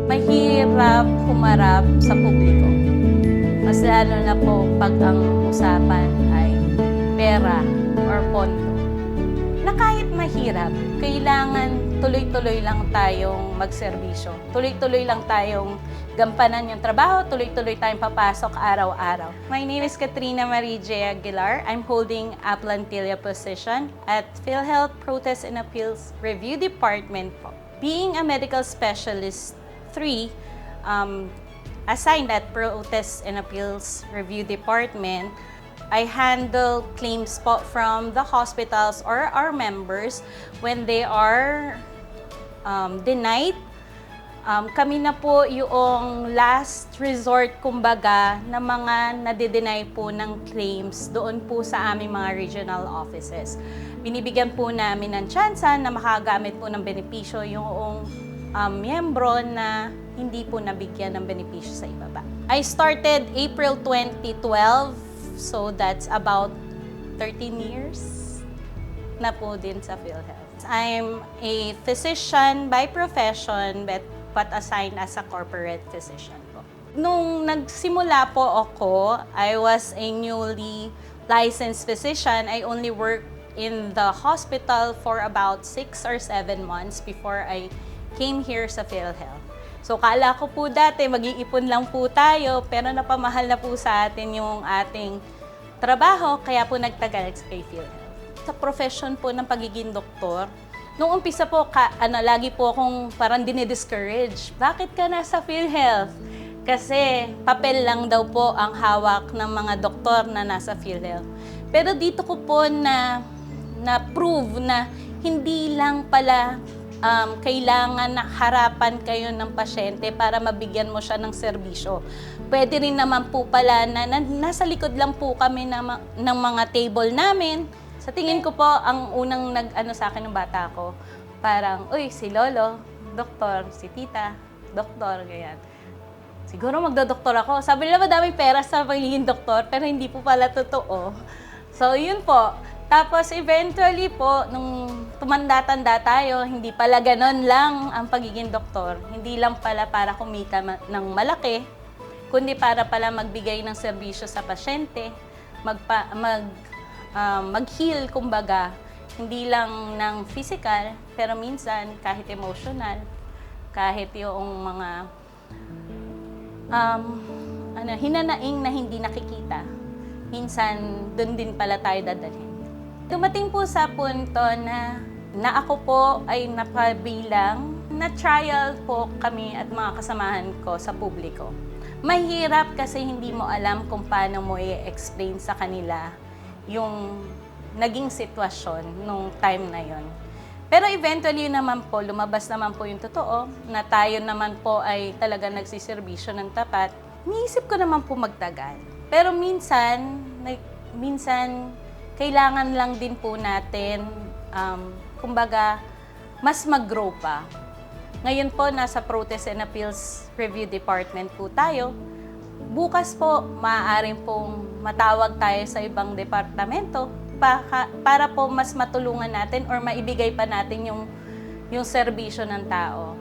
Mahirap humarap sa publiko. Mas lalo na po pag ang usapan ay pera or pondo. Na kahit mahirap, kailangan tuloy-tuloy lang tayong magserbisyo. Tuloy-tuloy lang tayong gampanan yung trabaho, tuloy-tuloy tayong papasok araw-araw. My name is Katrina Marie J. Aguilar. I'm holding a plantilla position at PhilHealth Protest and Appeals Review Department po. Being a medical specialist 3, assigned at Protest and Appeals Review Department, I handle claims po from the hospitals or our members when they are denied. Kami na po yung last resort, kumbaga, na mga nade-deny po ng claims doon po sa aming mga regional offices. Binibigyan po namin ng tsansa na makagamit po ng benepisyo yung miyembro na hindi po nabigyan ng benepisyo sa ibaba. I started April 2012. So that's about 13 years na po din sa PhilHealth. I'm a physician by profession but assigned as a corporate physician po. Nung nagsimula po ako, I was a newly licensed physician. I only worked in the hospital for about 6 or 7 months before I came here sa PhilHealth. So, kala ko po dati, mag-iipon lang po tayo, pero napamahal na po sa atin yung ating trabaho, kaya po nagtagal kay PhilHealth. Sa profession po ng pagiging doktor, nung umpisa po, lagi po akong parang dinidiscourage. Bakit ka nasa PhilHealth? Kasi papel lang daw po ang hawak ng mga doktor na nasa PhilHealth. Pero dito ko po na-prove na hindi lang pala kailangan na harapan kayo ng pasyente para mabigyan mo siya ng serbisyo. Pwede rin naman po pala na nasa likod lang po kami ng mga table namin. Sa tingin ko po, ang unang nag-ano sa akin ng bata ko, parang, uy, si Lolo, doktor, si Tita, doktor, ganyan. Siguro magdodoktor ako. Sabi nila madaming pera sa pagiging doktor, pero hindi po pala totoo. So, yun po. Tapos eventually po, nung tumanda-tanda tayo, hindi pala ganon lang ang pagiging doktor. Hindi lang pala para kumita ng malaki, kundi para pala magbigay ng serbisyo sa pasyente, mag-heal, kumbaga. Hindi lang ng physical, pero minsan kahit emotional, kahit yung mga hinanaing na hindi nakikita. Minsan, doon din pala tayo dadalhin. Dumating po sa punto na ako po ay napabilang na trial po kami at mga kasamahan ko sa publiko. Mahirap kasi hindi mo alam kung paano mo i-explain sa kanila yung naging sitwasyon nung time na yon. Pero eventually naman po, lumabas naman po yung totoo na tayo naman po ay talaga nagsiservisyo ng tapat. Niisip ko naman po magtagal. Pero minsan kailangan lang din po natin, kumbaga, mas mag-grow pa. Ngayon po, nasa Protest and Appeals Review Department po tayo. Bukas po, maaaring pong matawag tayo sa ibang departamento para po mas matulungan natin or maibigay pa natin yung serbisyo ng tao.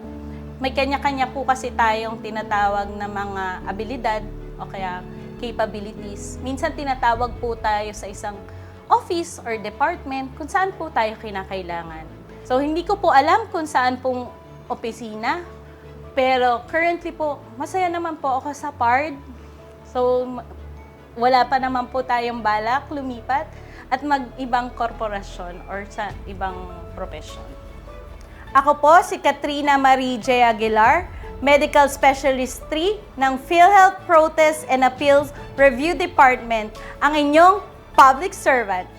May kanya-kanya po kasi tayong tinatawag na mga abilidad o kaya capabilities. Minsan tinatawag po tayo sa isang office or department kung saan po tayo kinakailangan. So, hindi ko po alam kung saan pong opisina, pero currently po, masaya naman po ako sa PARD. So, wala pa naman po tayong balak lumipat at mag-ibang korporasyon or sa ibang profession. Ako po si Katrina Marie J. Aguilar, Medical Specialist 3 ng PhilHealth Protest and Appeals Review Department, ang inyong public servant.